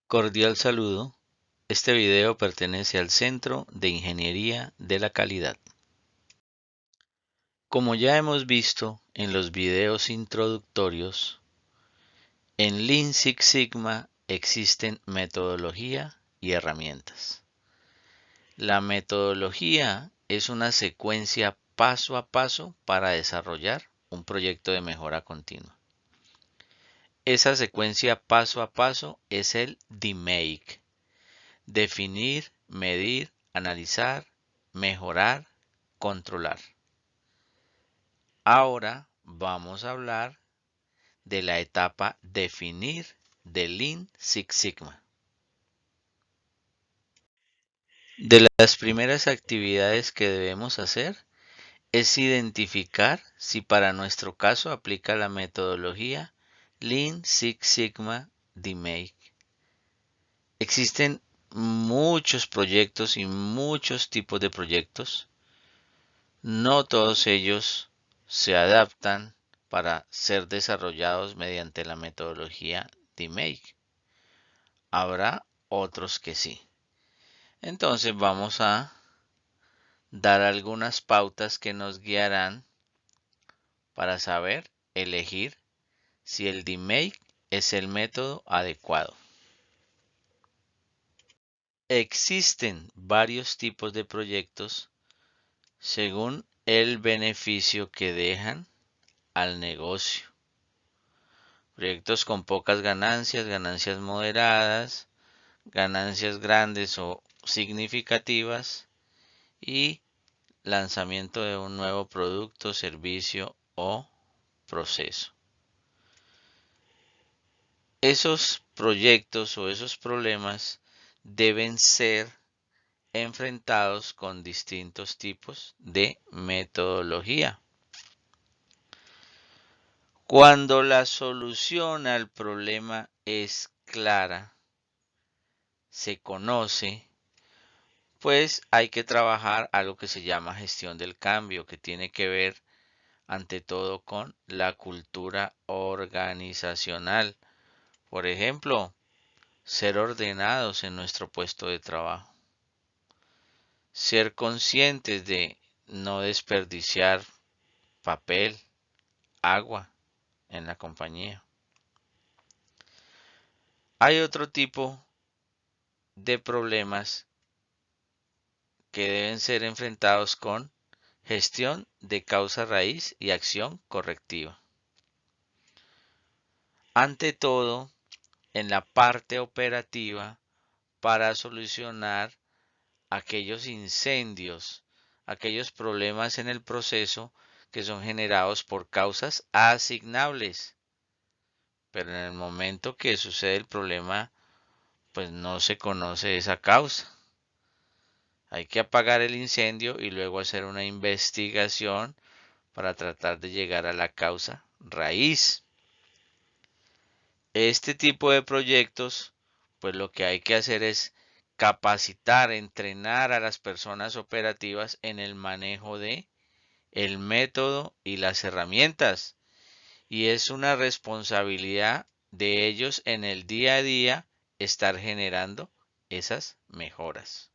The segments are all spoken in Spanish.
Cordial saludo. Este video pertenece al Centro de Ingeniería de la Calidad. Como ya hemos visto en los videos introductorios, en Lean Six Sigma existen metodología y herramientas. La metodología es una secuencia paso a paso para desarrollar un proyecto de mejora continua. Esa secuencia paso a paso es el DMAIC. Definir, medir, analizar, mejorar, controlar. Ahora vamos a hablar de la etapa definir de Lean Six Sigma. De las primeras actividades que debemos hacer es identificar si para nuestro caso aplica la metodología Lean Six Sigma DMAIC. Existen muchos proyectos y muchos tipos de proyectos. No todos ellos se adaptan para ser desarrollados mediante la metodología DMAIC. Habrá otros que sí. Entonces vamos a dar algunas pautas que nos guiarán para saber elegir si el DMAIC es el método adecuado. Existen varios tipos de proyectos según el beneficio que dejan al negocio. Proyectos con pocas ganancias, ganancias moderadas, ganancias grandes o significativas y lanzamiento de un nuevo producto, servicio o proceso. Esos proyectos o esos problemas deben ser enfrentados con distintos tipos de metodología. Cuando la solución al problema es clara, se conoce, pues hay que trabajar algo que se llama gestión del cambio, que tiene que ver ante todo con la cultura organizacional. Por ejemplo, ser ordenados en nuestro puesto de trabajo. Ser conscientes de no desperdiciar papel, agua en la compañía. Hay otro tipo de problemas que deben ser enfrentados con gestión de causa raíz y acción correctiva. Ante todo, en la parte operativa, para solucionar aquellos incendios, aquellos problemas en el proceso que son generados por causas asignables. Pero en el momento que sucede el problema, pues no se conoce esa causa. Hay que apagar el incendio y luego hacer una investigación para tratar de llegar a la causa raíz. Este tipo de proyectos, pues lo que hay que hacer es capacitar, entrenar a las personas operativas en el manejo de el método y las herramientas. Y es una responsabilidad de ellos en el día a día estar generando esas mejoras.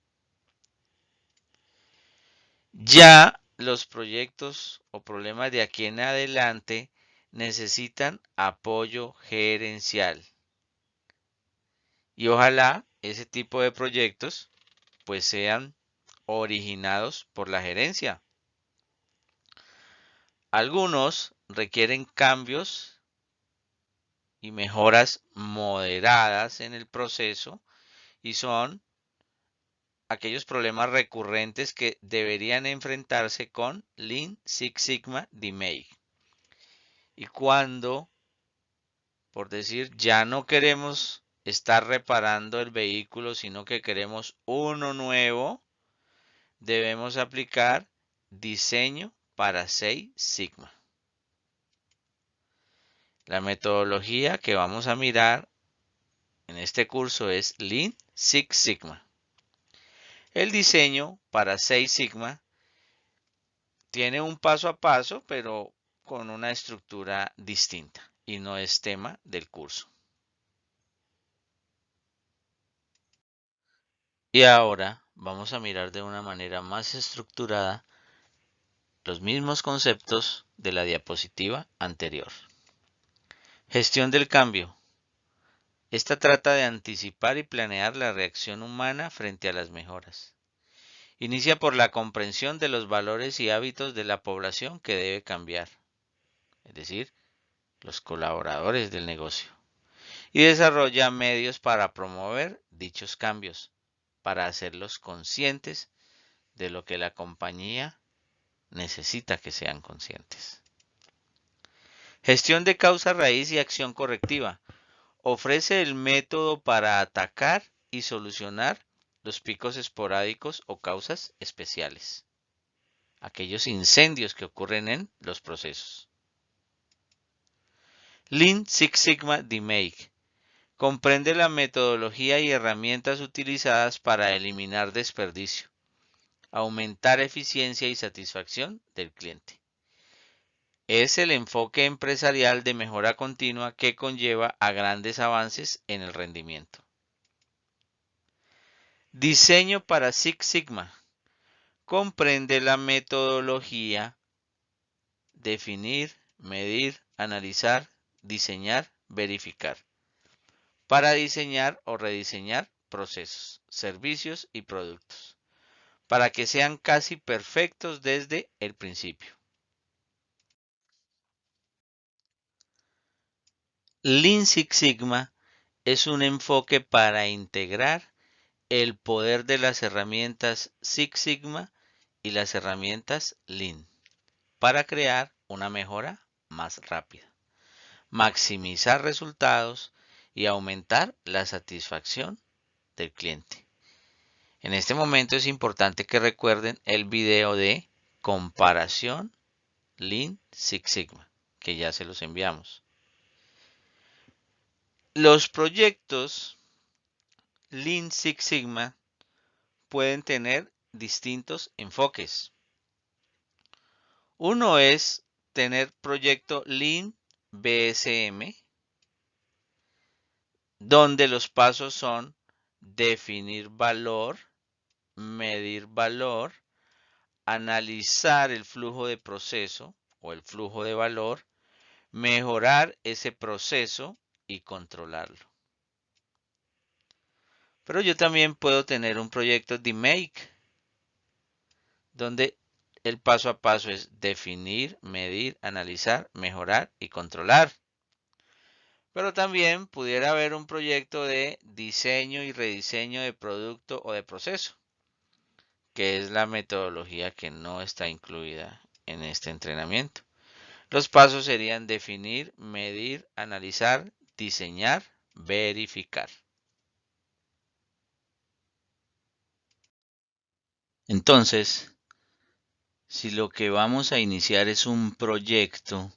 Ya los proyectos o problemas de aquí en adelante necesitan apoyo gerencial. Y ojalá ese tipo de proyectos pues sean originados por la gerencia. Algunos requieren cambios y mejoras moderadas en el proceso y son aquellos problemas recurrentes que deberían enfrentarse con Lean Six Sigma DMAIC. Y cuando, por decir, ya no queremos estar reparando el vehículo, sino que queremos uno nuevo, debemos aplicar diseño para Six Sigma. La metodología que vamos a mirar en este curso es Lean Six Sigma. El diseño para Six Sigma tiene un paso a paso, pero con una estructura distinta y no es tema del curso. Y ahora vamos a mirar de una manera más estructurada los mismos conceptos de la diapositiva anterior. Gestión del cambio. Esta trata de anticipar y planear la reacción humana frente a las mejoras. Inicia por la comprensión de los valores y hábitos de la población que debe cambiar, es decir, los colaboradores del negocio, y desarrolla medios para promover dichos cambios, para hacerlos conscientes de lo que la compañía necesita que sean conscientes. Gestión de causa raíz y acción correctiva. Ofrece el método para atacar y solucionar los picos esporádicos o causas especiales, aquellos incendios que ocurren en los procesos. Lean Six Sigma DMAIC comprende la metodología y herramientas utilizadas para eliminar desperdicio, aumentar eficiencia y satisfacción del cliente. Es el enfoque empresarial de mejora continua que conlleva a grandes avances en el rendimiento. Diseño para Six Sigma. Comprende la metodología, definir, medir, analizar, diseñar, verificar, para diseñar o rediseñar procesos, servicios y productos, para que sean casi perfectos desde el principio. Lean Six Sigma es un enfoque para integrar el poder de las herramientas Six Sigma y las herramientas Lean para crear una mejora más rápida, maximizar resultados y aumentar la satisfacción del cliente. En este momento es importante que recuerden el video de comparación Lean Six Sigma, que ya se los enviamos. Los proyectos Lean Six Sigma pueden tener distintos enfoques. Uno es tener proyecto Lean BSM, donde los pasos son definir valor, medir valor, analizar el flujo de proceso o el flujo de valor, mejorar ese proceso y controlarlo. Pero yo también puedo tener un proyecto de Make, donde el paso a paso es definir, medir, analizar, mejorar y controlar. Pero también pudiera haber un proyecto de diseño y rediseño de producto o de proceso, que es la metodología que no está incluida en este entrenamiento. Los pasos serían definir, medir, analizar, diseñar, verificar. Entonces, si lo que vamos a iniciar es un proyecto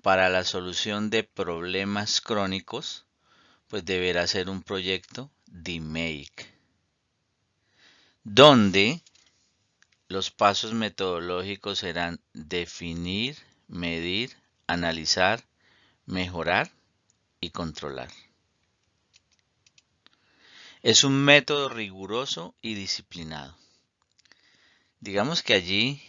para la solución de problemas crónicos, pues deberá ser un proyecto DMAIC, donde los pasos metodológicos serán definir, medir, analizar, mejorar y controlar. Es un método riguroso y disciplinado. Digamos que allí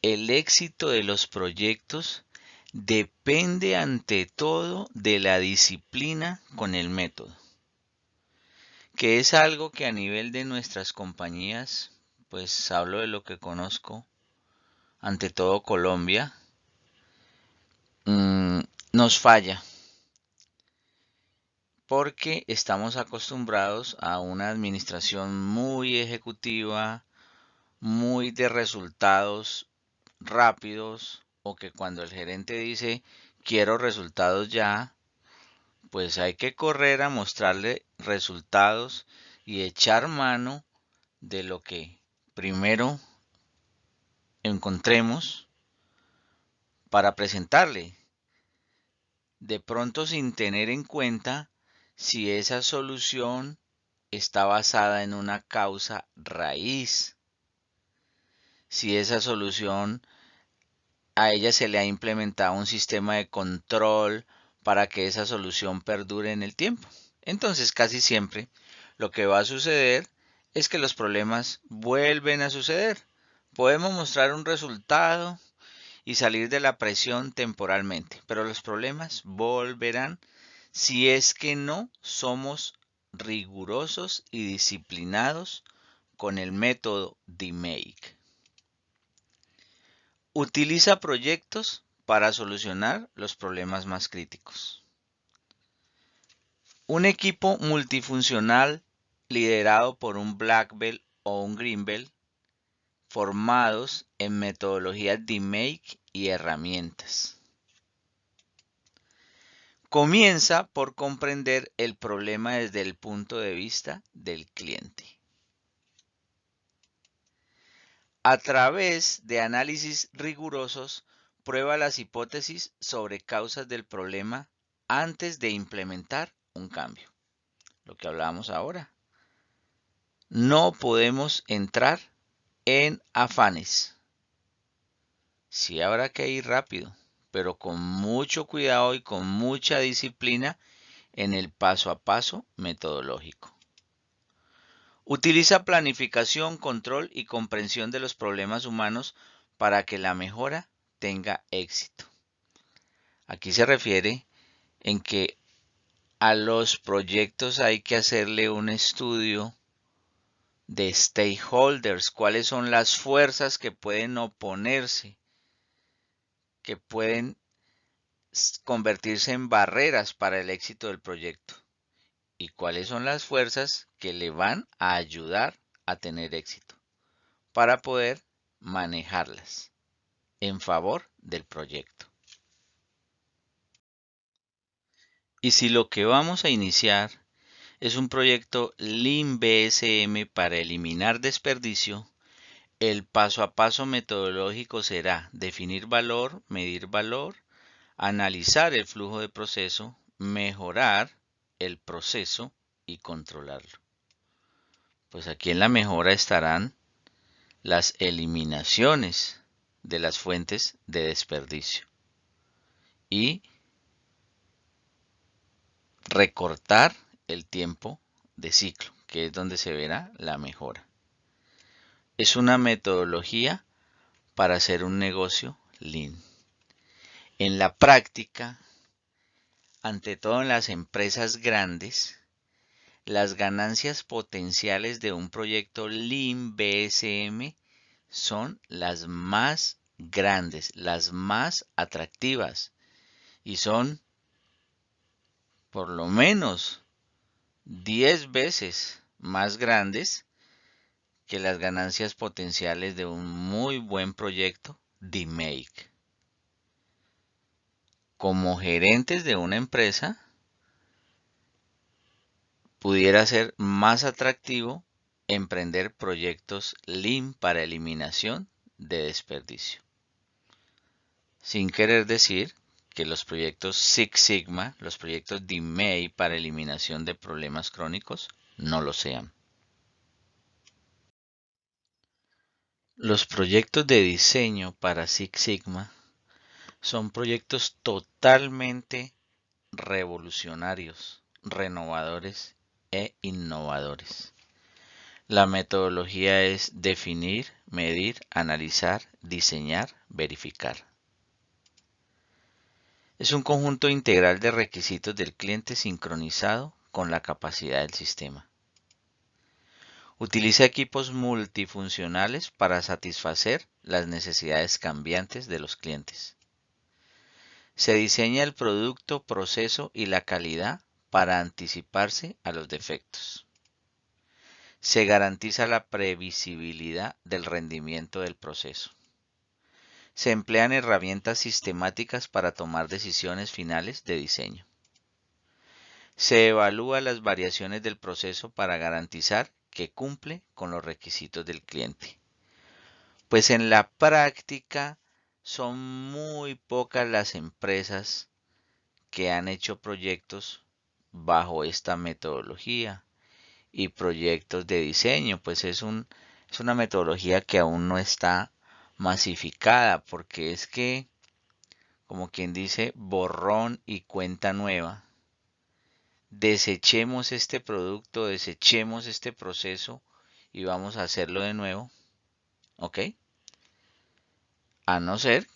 el éxito de los proyectos depende ante todo de la disciplina con el método, que es algo que a nivel de nuestras compañías, pues hablo de lo que conozco, ante todo Colombia, nos falla, porque estamos acostumbrados a una administración muy ejecutiva, muy de resultados rápidos, o que cuando el gerente dice quiero resultados ya, pues hay que correr a mostrarle resultados y echar mano de lo que primero encontremos para presentarle, de pronto sin tener en cuenta si esa solución está basada en una causa raíz, si esa solución a ella se le ha implementado un sistema de control para que esa solución perdure en el tiempo. Entonces casi siempre lo que va a suceder es que los problemas vuelven a suceder. Podemos mostrar un resultado y salir de la presión temporalmente, pero los problemas volverán si es que no somos rigurosos y disciplinados con el método DMAIC. Utiliza proyectos para solucionar los problemas más críticos. Un equipo multifuncional liderado por un Black Belt o un Green Belt formados en metodologías DMAIC y herramientas. Comienza por comprender el problema desde el punto de vista del cliente. A través de análisis rigurosos, prueba las hipótesis sobre causas del problema antes de implementar un cambio. Lo que hablábamos ahora. No podemos entrar en afanes. Sí habrá que ir rápido, pero con mucho cuidado y con mucha disciplina en el paso a paso metodológico. Utiliza planificación, control y comprensión de los problemas humanos para que la mejora tenga éxito. Aquí se refiere en que a los proyectos hay que hacerle un estudio de stakeholders, cuáles son las fuerzas que pueden oponerse, que pueden convertirse en barreras para el éxito del proyecto y cuáles son las fuerzas que le van a ayudar a tener éxito para poder manejarlas en favor del proyecto. Y si lo que vamos a iniciar es un proyecto Lean BSM para eliminar desperdicio, el paso a paso metodológico será definir valor, medir valor, analizar el flujo de proceso, mejorar el proceso y controlarlo. Pues aquí en la mejora estarán las eliminaciones de las fuentes de desperdicio y recortar el tiempo de ciclo, que es donde se verá la mejora. Es una metodología para hacer un negocio lean. En la práctica, ante todo en las empresas grandes, las ganancias potenciales de un proyecto Lean BSM son las más grandes, las más atractivas y son por lo menos 10 veces más grandes que las ganancias potenciales de un muy buen proyecto DMAIC. Como gerentes de una empresa, pudiera ser más atractivo emprender proyectos Lean para eliminación de desperdicio. Sin querer decir que los proyectos Six Sigma, los proyectos DMAIC para eliminación de problemas crónicos, no lo sean. Los proyectos de diseño para Six Sigma son proyectos totalmente revolucionarios, renovadores e innovadores. La metodología es definir, medir, analizar, diseñar, verificar. Es un conjunto integral de requisitos del cliente sincronizado con la capacidad del sistema. Utiliza equipos multifuncionales para satisfacer las necesidades cambiantes de los clientes. Se diseña el producto, proceso y la calidad para anticiparse a los defectos. Se garantiza la previsibilidad del rendimiento del proceso. Se emplean herramientas sistemáticas para tomar decisiones finales de diseño. Se evalúa las variaciones del proceso para garantizar que cumple con los requisitos del cliente. Pues en la práctica son muy pocas las empresas que han hecho proyectos bajo esta metodología y proyectos de diseño, pues es una metodología que aún no está masificada, porque es que, como quien dice, borrón y cuenta nueva. Desechemos este producto, desechemos este proceso y vamos a hacerlo de nuevo, ¿ok? A no ser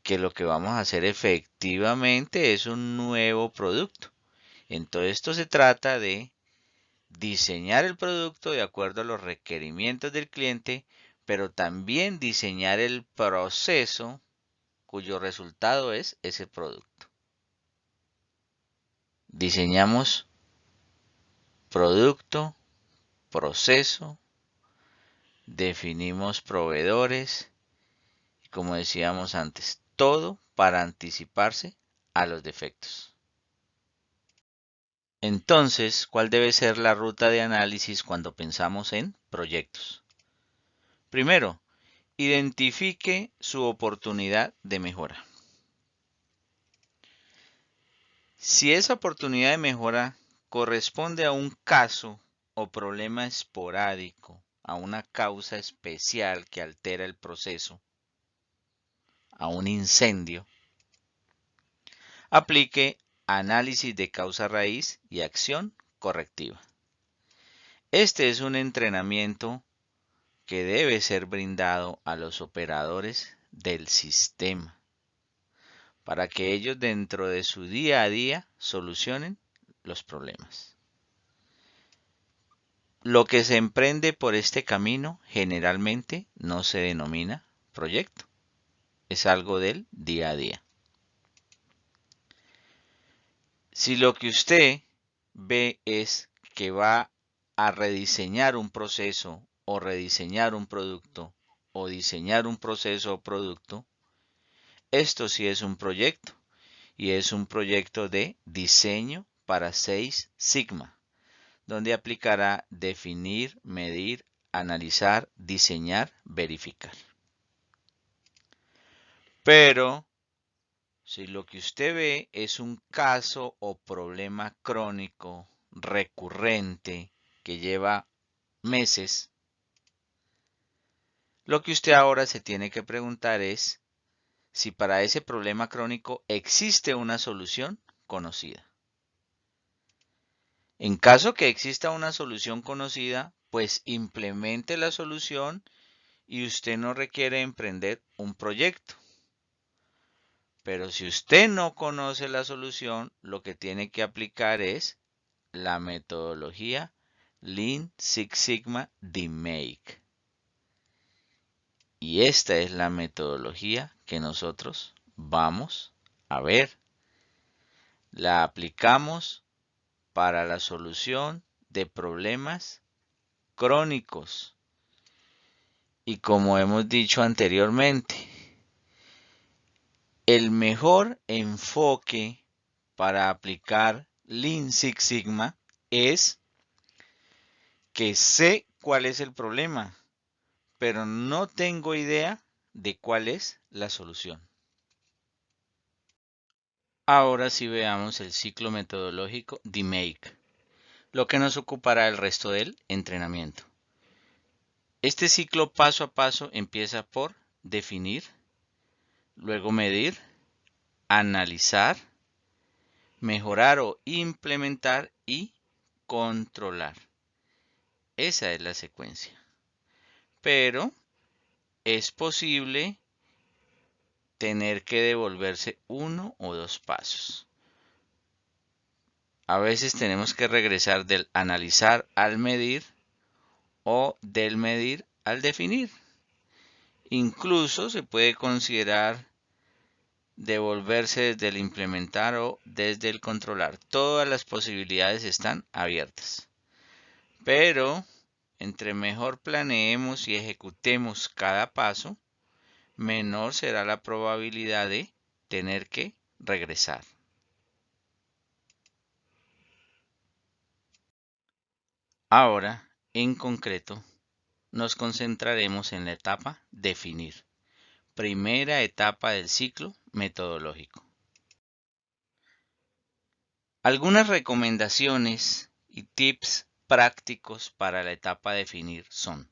que lo que vamos a hacer efectivamente es un nuevo producto. Entonces esto se trata de diseñar el producto de acuerdo a los requerimientos del cliente, pero también diseñar el proceso cuyo resultado es ese producto. Diseñamos producto, proceso, definimos proveedores y, como decíamos antes, todo para anticiparse a los defectos. Entonces, ¿cuál debe ser la ruta de análisis cuando pensamos en proyectos? Primero, identifique su oportunidad de mejora. Si esa oportunidad de mejora corresponde a un caso o problema esporádico, a una causa especial que altera el proceso, a un incendio, aplique análisis de causa raíz y acción correctiva. Este es un entrenamiento que debe ser brindado a los operadores del sistema para que ellos dentro de su día a día solucionen los problemas. Lo que se emprende por este camino generalmente no se denomina proyecto, es algo del día a día. Si lo que usted ve es que va a rediseñar un proceso o rediseñar un producto o diseñar un proceso o producto, esto sí es un proyecto y es un proyecto de diseño para 6 Sigma, donde aplicará definir, medir, analizar, diseñar, verificar. Pero si lo que usted ve es un caso o problema crónico, recurrente, que lleva meses, lo que usted ahora se tiene que preguntar es si para ese problema crónico existe una solución conocida. En caso que exista una solución conocida, pues implemente la solución y usted no requiere emprender un proyecto. Pero si usted no conoce la solución, lo que tiene que aplicar es la metodología Lean Six Sigma DMAIC. Y esta es la metodología que nosotros vamos a ver. La aplicamos para la solución de problemas crónicos. Y como hemos dicho anteriormente, el mejor enfoque para aplicar Lean Six Sigma es que sé cuál es el problema, pero no tengo idea de cuál es la solución. Ahora sí veamos el ciclo metodológico DMAIC, lo que nos ocupará el resto del entrenamiento. Este ciclo paso a paso empieza por definir, luego medir, analizar, mejorar o implementar y controlar. Esa es la secuencia. Pero es posible tener que devolverse uno o dos pasos. A veces tenemos que regresar del analizar al medir o del medir al definir. Incluso se puede considerar devolverse desde el implementar o desde el controlar. Todas las posibilidades están abiertas. Pero entre mejor planeemos y ejecutemos cada paso, menor será la probabilidad de tener que regresar. Ahora, en concreto, nos concentraremos en la etapa definir, primera etapa del ciclo metodológico. Algunas recomendaciones y tips prácticos para la etapa definir son: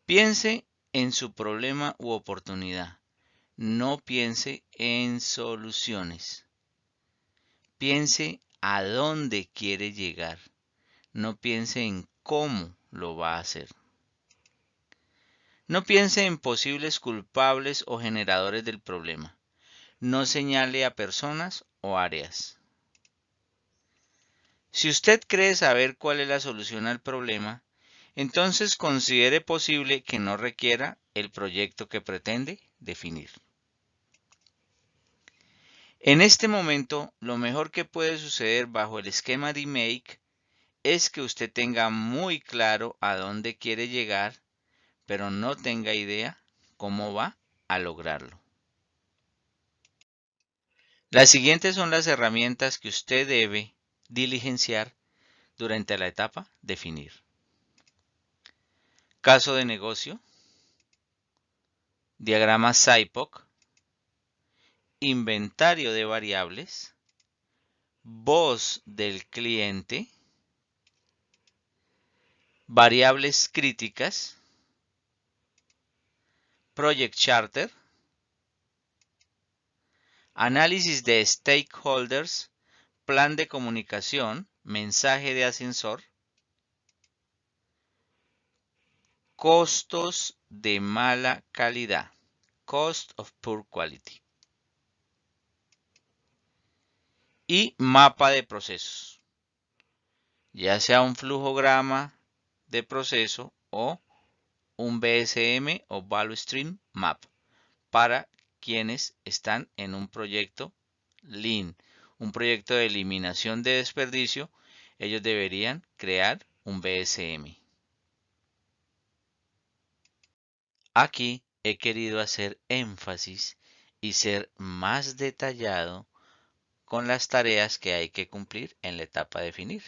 piense en su problema u oportunidad, no piense en soluciones. Piense a dónde quiere llegar, no piense en cómo lo va a hacer. No piense en posibles culpables o generadores del problema. No señale a personas o áreas. Si usted cree saber cuál es la solución al problema, entonces considere posible que no requiera el proyecto que pretende definir. En este momento, lo mejor que puede suceder bajo el esquema de Make es que usted tenga muy claro a dónde quiere llegar, pero no tenga idea cómo va a lograrlo. Las siguientes son las herramientas que usted debe diligenciar durante la etapa definir. Caso de negocio, diagrama SIPOC, inventario de variables, voz del cliente, variables críticas, project charter, análisis de stakeholders, plan de comunicación, mensaje de ascensor, costos de mala calidad, cost of poor quality, y mapa de procesos, ya sea un flujograma de proceso o un BSM o Value Stream Map para quienes están en un proyecto Lean, un proyecto de eliminación de desperdicio. Ellos deberían crear un BSM. Aquí he querido hacer énfasis y ser más detallado con las tareas que hay que cumplir en la etapa definir.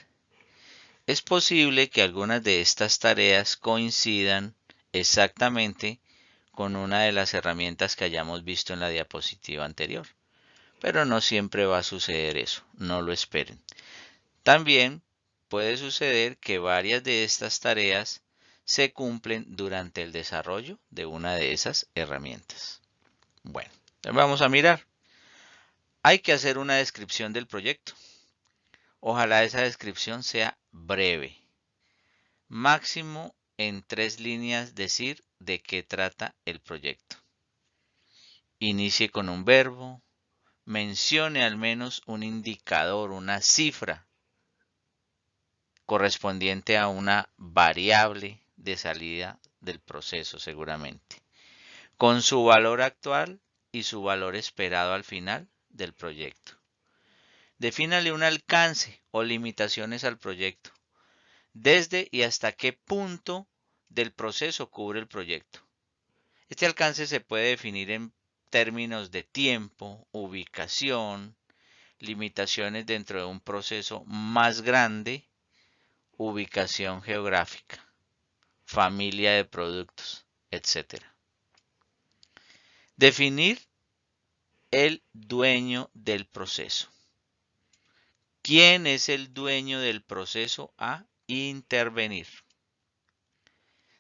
Es posible que algunas de estas tareas coincidan exactamente con una de las herramientas que hayamos visto en la diapositiva anterior, pero no siempre va a suceder eso, no lo esperen. También puede suceder que varias de estas tareas se cumplen durante el desarrollo de una de esas herramientas. Bueno, entonces vamos a mirar. Hay que hacer una descripción del proyecto. Ojalá esa descripción sea breve. Máximo en 3 líneas decir de qué trata el proyecto. Inicie con un verbo. Mencione al menos un indicador, una cifra correspondiente a una variable de salida del proceso seguramente, con su valor actual y su valor esperado al final del proyecto. Defínale un alcance o limitaciones al proyecto, desde y hasta qué punto del proceso cubre el proyecto. Este alcance se puede definir en términos de tiempo, ubicación, limitaciones dentro de un proceso más grande, ubicación geográfica, familia de productos, etc. Definir el dueño del proceso. ¿Quién es el dueño del proceso a intervenir?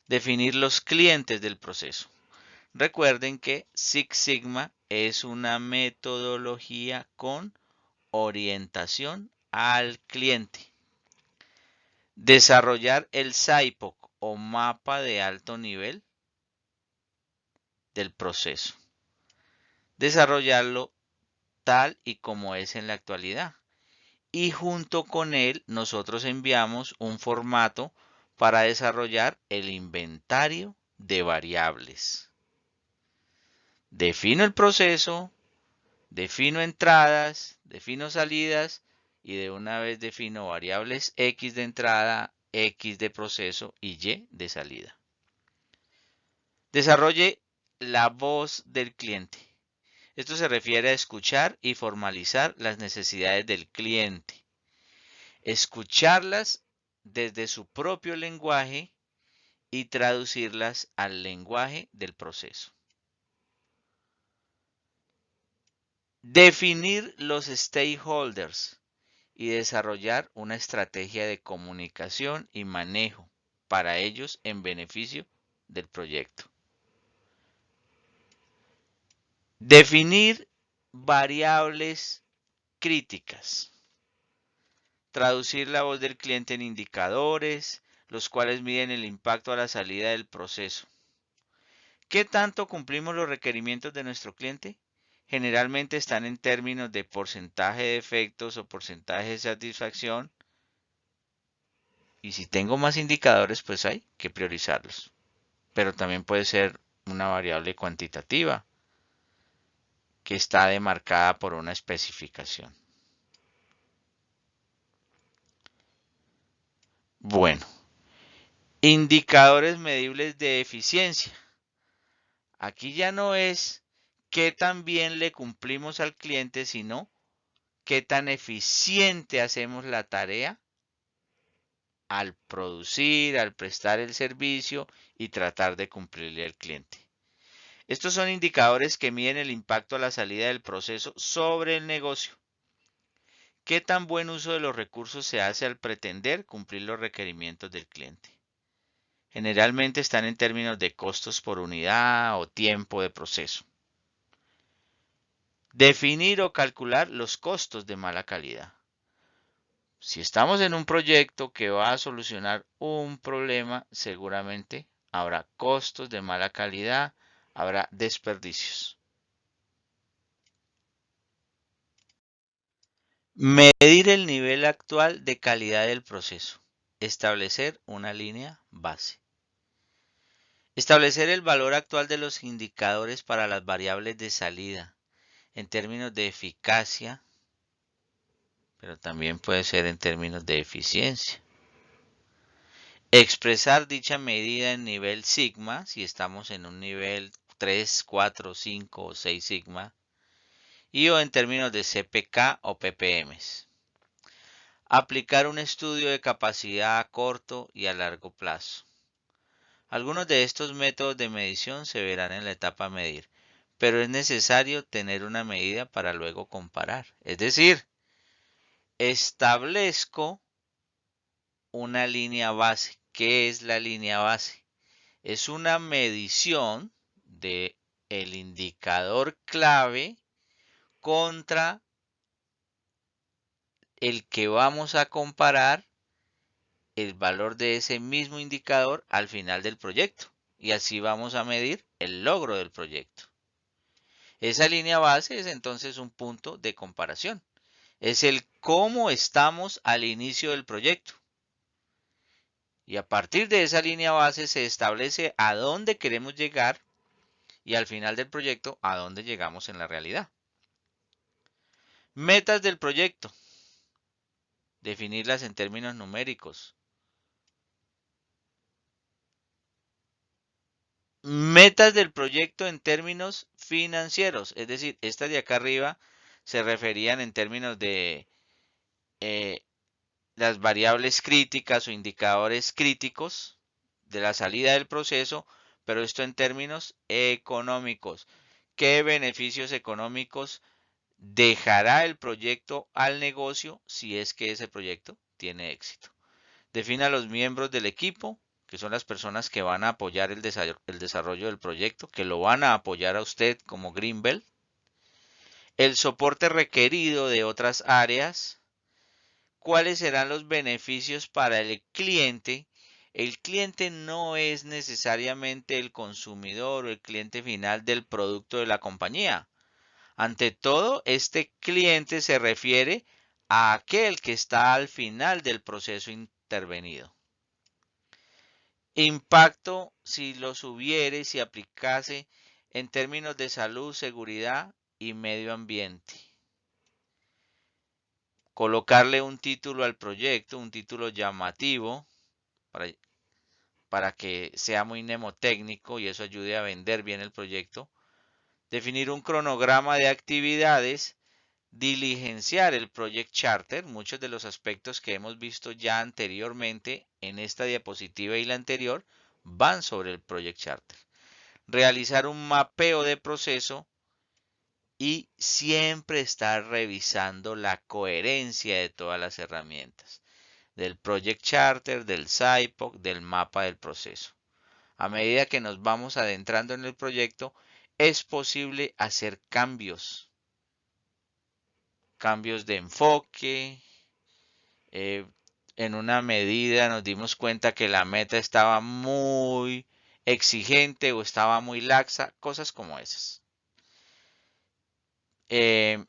Definir los clientes del proceso. Recuerden que Six Sigma es una metodología con orientación al cliente. Desarrollar el SIPOC o mapa de alto nivel del proceso. Desarrollarlo tal y como es en la actualidad. Y junto con él nosotros enviamos un formato para desarrollar el inventario de variables. Defino el proceso, defino entradas, defino salidas y de una vez defino variables X de entrada, X de proceso y Y de salida. Desarrolle la voz del cliente. Esto se refiere a escuchar y formalizar las necesidades del cliente. Escucharlas desde su propio lenguaje y traducirlas al lenguaje del proceso. Definir los stakeholders y desarrollar una estrategia de comunicación y manejo para ellos en beneficio del proyecto. Definir variables críticas. Traducir la voz del cliente en indicadores, los cuales miden el impacto a la salida del proceso. ¿Qué tanto cumplimos los requerimientos de nuestro cliente? Generalmente están en términos de porcentaje de efectos o porcentaje de satisfacción. Y si tengo más indicadores, pues hay que priorizarlos. Pero también puede ser una variable cuantitativa que está demarcada por una especificación. Bueno, indicadores medibles de eficiencia. Aquí ya no es qué tan bien le cumplimos al cliente, sino qué tan eficiente hacemos la tarea al producir, al prestar el servicio y tratar de cumplirle al cliente. Estos son indicadores que miden el impacto a la salida del proceso sobre el negocio. ¿Qué tan buen uso de los recursos se hace al pretender cumplir los requerimientos del cliente? Generalmente están en términos de costos por unidad o tiempo de proceso. Definir o calcular los costos de mala calidad. Si estamos en un proyecto que va a solucionar un problema, seguramente habrá costos de mala calidad, habrá desperdicios. Medir el nivel actual de calidad del proceso. Establecer una línea base. Establecer el valor actual de los indicadores para las variables de salida en términos de eficacia, pero también puede ser en términos de eficiencia. Expresar dicha medida en nivel sigma, si estamos en un nivel 3, 4, 5 o 6 sigma, y o en términos de CPK o ppms. Aplicar un estudio de capacidad a corto y a largo plazo. Algunos de estos métodos de medición se verán en la etapa medir, pero es necesario tener una medida para luego comparar. Es decir, establezco una línea base. ¿Qué es la línea base? Es una medición de el indicador clave contra el que vamos a comparar el valor de ese mismo indicador al final del proyecto. Y así vamos a medir el logro del proyecto. Esa línea base es entonces un punto de comparación. Es el cómo estamos al inicio del proyecto. Y a partir de esa línea base se establece a dónde queremos llegar y al final del proyecto a dónde llegamos en la realidad. Metas del proyecto. Definirlas en términos numéricos. Metas del proyecto en términos financieros. Es decir, estas de acá arriba se referían en términos de las variables críticas o indicadores críticos de la salida del proceso, pero esto en términos económicos. ¿Qué beneficios económicos dejará el proyecto al negocio si es que ese proyecto tiene éxito? Defina a los miembros del equipo, que son las personas que van a apoyar el desarrollo del proyecto, que lo van a apoyar a usted como Greenbelt. El soporte requerido de otras áreas. ¿Cuáles serán los beneficios para el cliente? El cliente no es necesariamente el consumidor o el cliente final del producto de la compañía. Ante todo, este cliente se refiere a aquel que está al final del proceso intervenido. Impacto si los hubiere, si aplicase en términos de salud, seguridad y medio ambiente. Colocarle un título al proyecto, un título llamativo para que sea muy mnemotécnico y eso ayude a vender bien el proyecto. Definir un cronograma de actividades. Diligenciar el Project Charter, muchos de los aspectos que hemos visto ya anteriormente en esta diapositiva y la anterior van sobre el Project Charter. Realizar un mapeo de proceso y siempre estar revisando la coherencia de todas las herramientas, del Project Charter, del SIPOC, del mapa del proceso. A medida que nos vamos adentrando en el proyecto, es posible hacer cambios de enfoque, en una medida nos dimos cuenta que la meta estaba muy exigente o estaba muy laxa, cosas como esas. Que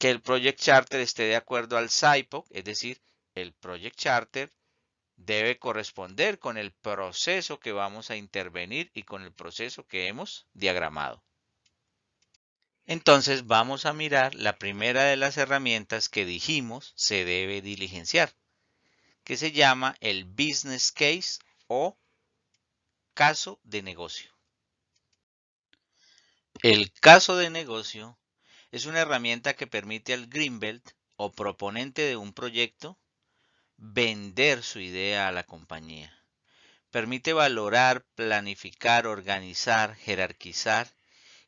el Project Charter esté de acuerdo al SIPOC, es decir, el Project Charter debe corresponder con el proceso que vamos a intervenir y con el proceso que hemos diagramado. Entonces vamos a mirar la primera de las herramientas que dijimos se debe diligenciar, que se llama el Business Case o caso de negocio. El caso de negocio es una herramienta que permite al Greenbelt o proponente de un proyecto vender su idea a la compañía. Permite valorar, planificar, organizar, jerarquizar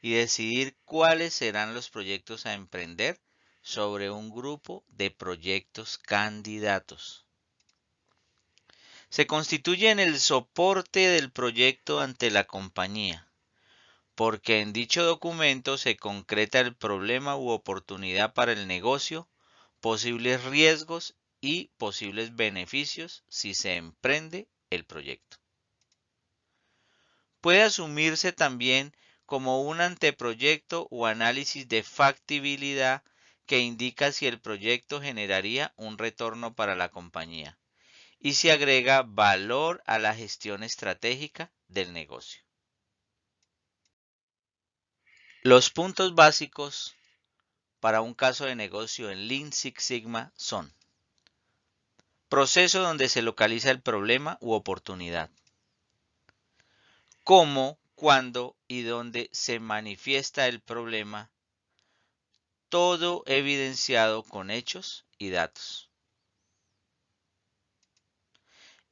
y decidir cuáles serán los proyectos a emprender sobre un grupo de proyectos candidatos. Se constituye en el soporte del proyecto ante la compañía, porque en dicho documento se concreta el problema u oportunidad para el negocio, posibles riesgos y posibles beneficios si se emprende el proyecto. Puede asumirse también como un anteproyecto o análisis de factibilidad que indica si el proyecto generaría un retorno para la compañía y se agrega valor a la gestión estratégica del negocio. Los puntos básicos para un caso de negocio en Lean Six Sigma son: proceso donde se localiza el problema u oportunidad, cómo, cuándo y dónde se manifiesta el problema, todo evidenciado con hechos y datos.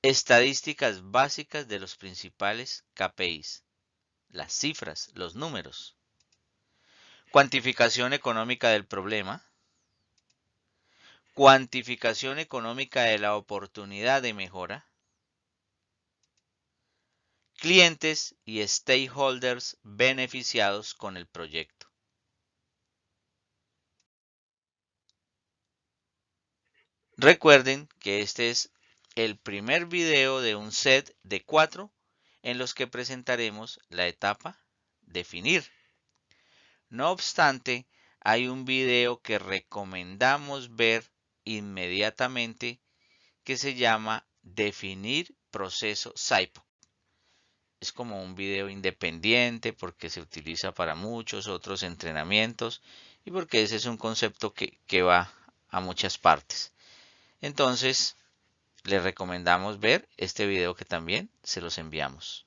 Estadísticas básicas de los principales KPIs, las cifras, los números. Cuantificación económica del problema. Cuantificación económica de la oportunidad de mejora. Clientes y stakeholders beneficiados con el proyecto. Recuerden que este es el primer video de un set de 4 en los que presentaremos la etapa definir. No obstante, hay un video que recomendamos ver inmediatamente que se llama Definir proceso SIPOC. Es como un video independiente porque se utiliza para muchos otros entrenamientos y porque ese es un concepto que va a muchas partes. Entonces, les recomendamos ver este video que también se los enviamos.